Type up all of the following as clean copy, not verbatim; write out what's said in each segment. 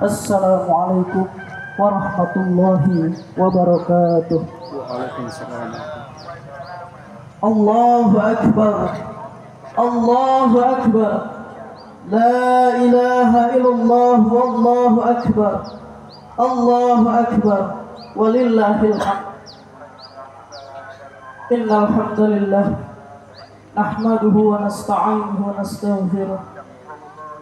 Assalamualaikum warahmatullahi wabarakatuh. Waalaikumsalam. Allahu Akbar, Allahu Akbar, La ilaha illallah, Wallahu Akbar, Allahu Akbar, walillahil hamd. Innal hamdalillah nahmaduhu wa nasta'inuhu wa nastaghfiruh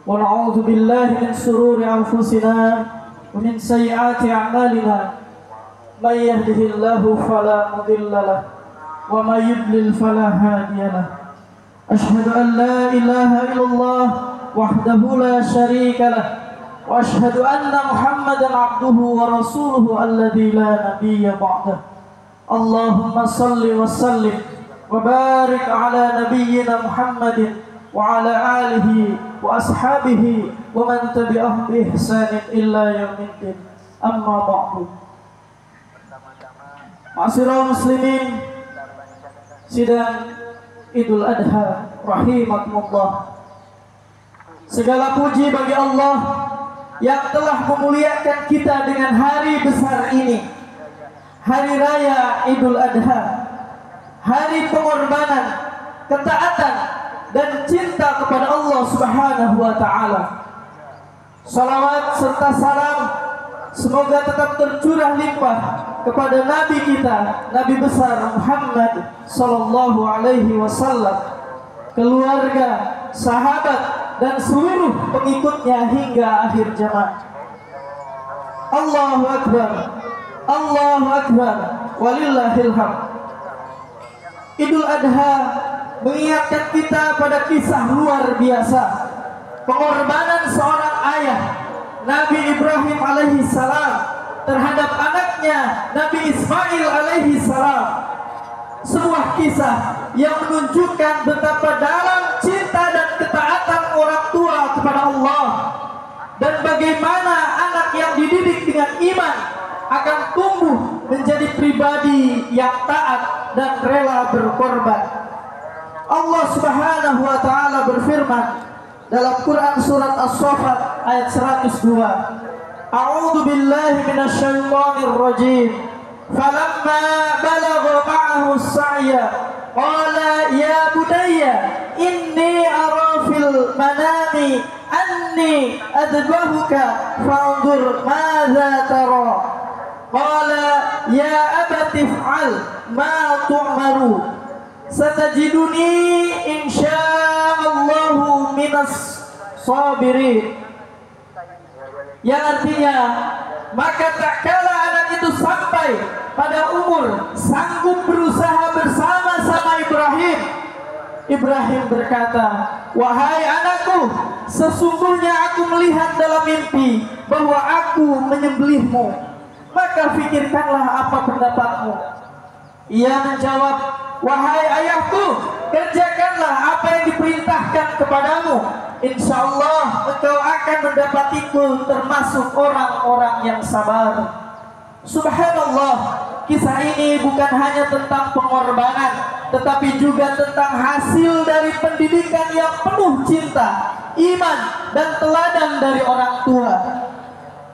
wa na'udzu billahi min shururi anfusina wa min sayyiati a'malina. May yahdihillahu fala mudilla lahu wa may yudlil fala hadiya lahu. Asyhadu an la ilaha illallah wahdahu la syarika lahu wa asyhadu anna Muhammadan abduhu wa rasuluhu alladzi la nabiyya ba'dahu. Allahumma salli wa sallim wa barik ala nabiyyina Muhammadin wa ala alihi wa ashabihi wa man tabi'ahum bi ihsanin illa yaumiddin. Amma ba'du. Ma'asyiral muslimin, sidang Idul Adha rahimakumullah. Segala puji bagi Allah yang telah memuliakan kita dengan hari besar ini, hari raya Idul Adha, hari pengorbanan, ketaatan dan cinta kepada Allah Subhanahu wa taala. Salawat serta salam semoga tetap tercurah limpah kepada Nabi kita, Nabi besar Muhammad sallallahu alaihi wasallam, keluarga, sahabat dan seluruh pengikutnya hingga akhir zaman. Allahu Akbar, Allahu Akbar, walillahil hamd. Idul Adha mengingatkan kita pada kisah luar biasa pengorbanan seorang ayah, Nabi Ibrahim alaihi salam, terhadap anaknya Nabi Ismail alaihi salam. Sebuah kisah yang menunjukkan betapa dalam cinta dan ketaatan orang tua kepada Allah, dan bagaimana anak yang dididik dengan iman akan tumbuh menjadi pribadi yang taat dan rela berkorban. Allah Subhanahu wa taala berfirman dalam Quran surat As-Saffat ayat 102. A'udzu billahi minasyaitonir rajim. Falamma balagha ma'ahu as-sa'ya qala ya bunayya inni ara fil manami anni adbahuka fanzur madza tara. Qala ya abati if'al ma tu'maru satajiduni insyaallahu minas sabirin. Yang artinya, maka tak kala anak itu sampai pada umur sanggup berusaha bersama-sama Ibrahim, Ibrahim berkata, wahai anakku, sesungguhnya aku melihat dalam mimpi bahwa aku menyembelihmu, maka fikirkanlah apa pendapatmu. Ia menjawab, wahai ayahku, kerjakanlah apa yang diperintahkan kepadamu. Insya Allah engkau akan mendapatiku termasuk orang-orang yang sabar. Subhanallah, kisah ini bukan hanya tentang pengorbanan, tetapi juga tentang hasil dari pendidikan yang penuh cinta, iman, dan teladan dari orang tua.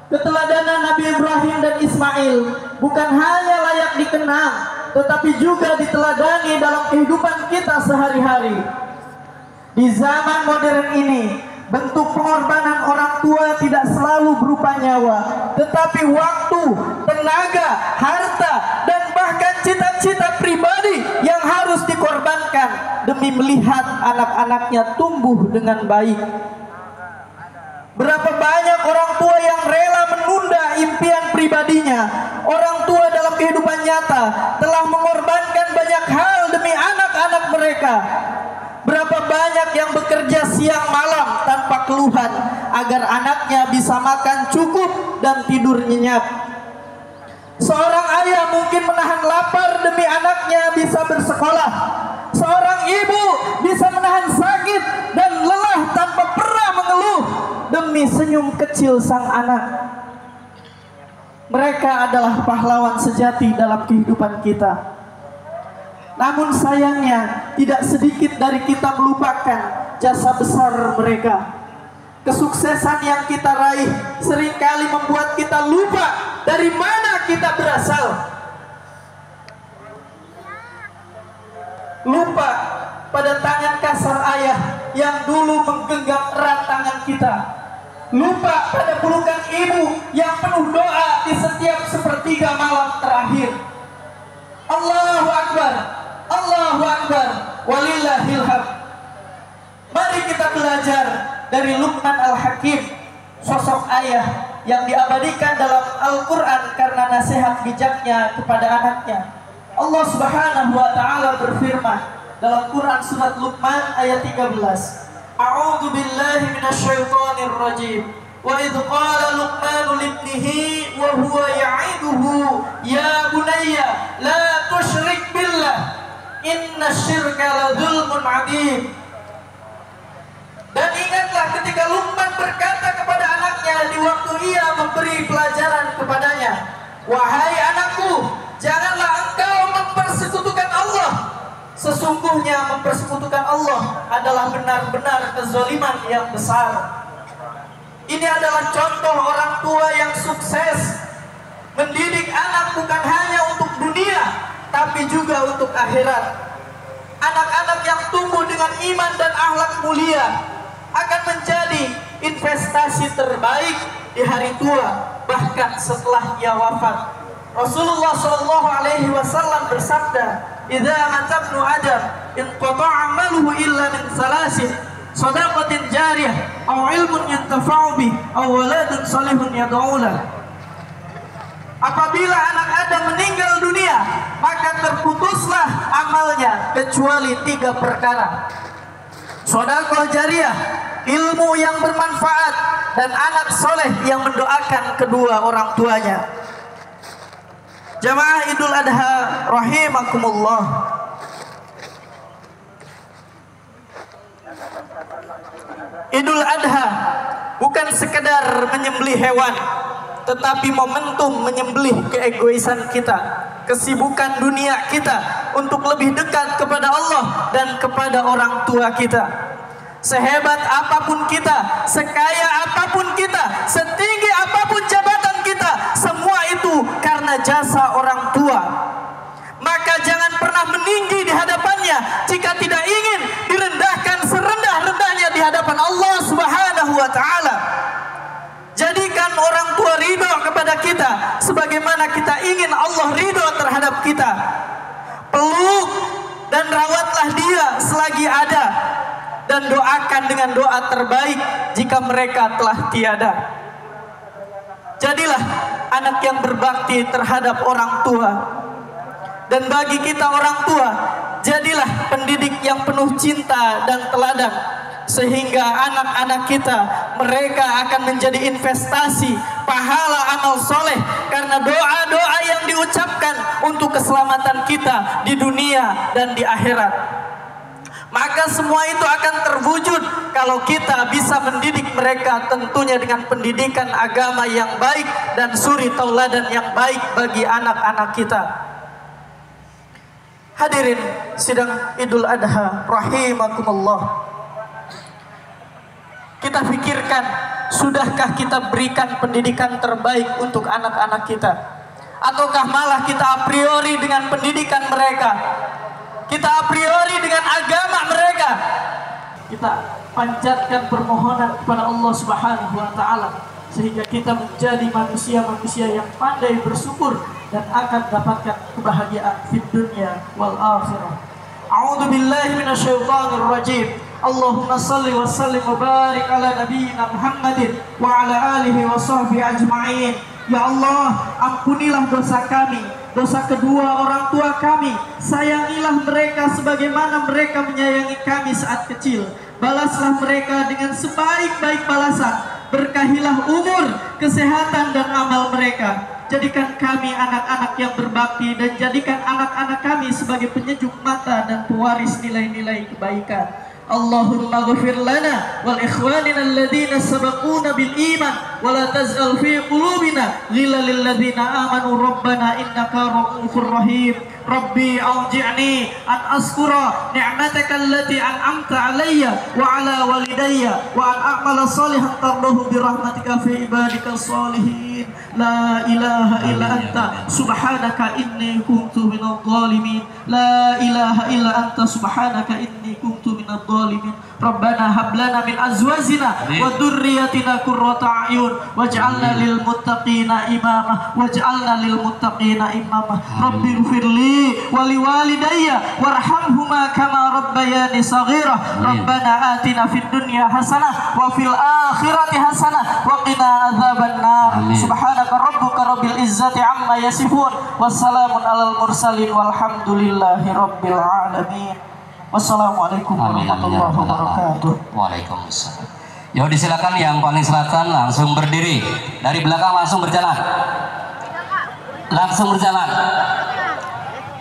Keteladanan Nabi Ibrahim dan Ismail bukan hanya layak dikenang, tetapi juga diteladani dalam kehidupan kita sehari-hari. Di zaman modern ini, bentuk pengorbanan orang tua tidak selalu berupa nyawa, tetapi waktu, tenaga, harta, dan bahkan cita-cita pribadi yang harus dikorbankan demi melihat anak-anaknya tumbuh dengan baik. Berapa banyak orang tua yang rela menunda impian pribadinya. Orang tua dalam kehidupan nyata telah mengorbankan banyak hal demi anak-anak mereka. Berapa banyak yang bekerja siang malam tanpa keluhan agar anaknya bisa makan cukup dan tidur nyenyak. Seorang ayah mungkin menahan lapar demi anaknya bisa bersekolah. Seorang ibu bisa menahan sakit dan lelah tanpa pernah mengeluh demi senyum kecil sang anak. Mereka adalah pahlawan sejati dalam kehidupan kita. Namun sayangnya tidak sedikit dari kita melupakan jasa besar mereka. Kesuksesan yang kita raih seringkali membuat kita lupa dari mana kita berasal. Lupa pada tangan kasar ayah yang dulu menggenggam erat tangan kita. Lupa pada pelukan ibu yang penuh doa di setiap sepertiga malam terakhir. Allahu Akbar, Allahu Akbar, walillahil hamd. Mari kita belajar dari Luqman Al-Hakim, sosok ayah yang diabadikan dalam Al-Quran karena nasihat bijaknya kepada anaknya. Allah Subhanahu wa Ta'ala berfirman dalam Quran surat Luqman ayat 13. A'udzu billahi minasyaitonir rajim. Wa idh qala Luqmanu libnihi wa huwa ya'iduhu ya bunayya la tusyrik billah innasyirka la dzulmun 'adzim. Dan ingatlah ketika Luqman berkata kepada anaknya di waktu ia memberi pelajaran kepadanya, wahai anakku, janganlah engkau mempersekutukan Allah. Sesungguhnya mempersekutukan Allah adalah benar-benar kezaliman yang besar. Ini adalah contoh orang tua yang sukses. Mendidik anak bukan hanya untuk dunia, tapi juga untuk akhirat. Anak-anak yang tumbuh dengan iman dan akhlak mulia akan menjadi investasi terbaik di hari tua, bahkan setelah ia wafat. Rasulullah SAW bersabda, "Idza mata ibnu Adam, inqata'a 'amaluhu illa min salasin, shadaqatin jariyah, aw 'ilmun yantafa'u bih, aw waladun shalihun yad'u lahu." Apabila anak Adam meninggal dunia, maka terputuslah amalnya kecuali 3 perkara. Sedekah jariyah, ilmu yang bermanfaat, dan anak soleh yang mendoakan kedua orang tuanya. Jamaah Idul Adha rahimakumullah. Idul Adha bukan sekedar menyembelih hewan, tetapi momentum menyembelih keegoisan kita, kesibukan dunia kita untuk lebih dekat kepada Allah dan kepada orang tua kita. Sehebat apapun kita, sekaya apapun kita, setinggi apapun jabatan kita, semua itu karena jasa orang tua. Maka jangan pernah meninggi di hadapannya jika tidak ingin direndahkan serendah-rendahnya di hadapan Allah Subhanahu wa Ta'ala. Jadikan orang tua ridho kepada kita sebagaimana kita ingin Allah ridho terhadap kita. Peluk dan rawatlah dia selagi ada, dan doakan dengan doa terbaik jika mereka telah tiada. Jadilah anak yang berbakti terhadap orang tua. Dan bagi kita orang tua, jadilah pendidik yang penuh cinta dan teladan, sehingga anak-anak kita, mereka akan menjadi investasi pahala amal soleh karena doa-doa yang diucapkan untuk keselamatan kita di dunia dan di akhirat. Maka semua itu akan terwujud kalau kita bisa mendidik mereka, tentunya dengan pendidikan agama yang baik dan suri tauladan yang baik bagi anak-anak kita. Hadirin sidang Idul Adha rahimakumullah. Kita pikirkan, sudahkah kita berikan pendidikan terbaik untuk anak-anak kita? Ataukah malah kita a priori dengan pendidikan mereka, kita a priori dengan agama mereka? Kita panjatkan permohonan kepada Allah Subhanahu wa Ta'ala sehingga kita menjadi manusia-manusia yang pandai bersyukur dan akan dapatkan kebahagiaan di dunia wal akhirah. A'udzu billahi minasyaitonir rajim. Allahumma shalli wa sallim wa barik ala nabiyyina Muhammadin wa ala alihi wa sahbihi ajma'in. Ya Allah, ampunilah dosa kami, dosa kedua orang tua kami. Sayangilah mereka sebagaimana mereka menyayangi kami saat kecil. Balaslah mereka dengan sebaik-baik balasan. Berkahilah umur, kesehatan dan amal mereka. Jadikan kami anak-anak yang berbakti, dan jadikan anak-anak kami sebagai penyejuk mata dan pewaris nilai-nilai kebaikan. Allahumma ghfir lana wal ikhwanina alladhina sabaquna bil iman wa la taz'al fi qulubina ghillan lil ladzina amanu rabbana innaka ra'ufur rahim. Rabbi auji'ni an askura ni'mataka allati an'amta alayya wa ala walidayya wa an a'mala salihan tardahu bi rahmatika fi ibadika salihin. La ilaha illa anta subhanaka inni kuntu minadh dhalimin. La ilaha illa anta subhanaka inni kuntu minadh dhalimin. Rabbana hab lana min azwajina wa dhurriyyatina qurrata a'yun waj'alna lil muttaqina imama waj'alna lil muttaqina imama. Rabbi ighfirli wali walidayya warhamhuma kama rabbayani saghira. Rabbana atina fid dunya hasanah wa fil akhirati hasanah wa qina adzabannar. Subhanaka rabbuka rabbil izzati amma yasifun wassalamun alal mursalin walhamdulillahi rabbil alamin. Wassalamualaikum warahmatullahi wabarakatuh. Waalaikumsalam. Yo, disilakan yang paling selatan langsung berdiri, dari belakang langsung berjalan, langsung berjalan.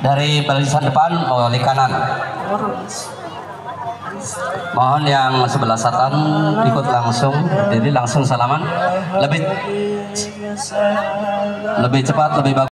Dari barisan depan mewali kanan. Mohon yang sebelah selatan ikut langsung berdiri, langsung salaman. Lebih cepat, lebih bagus.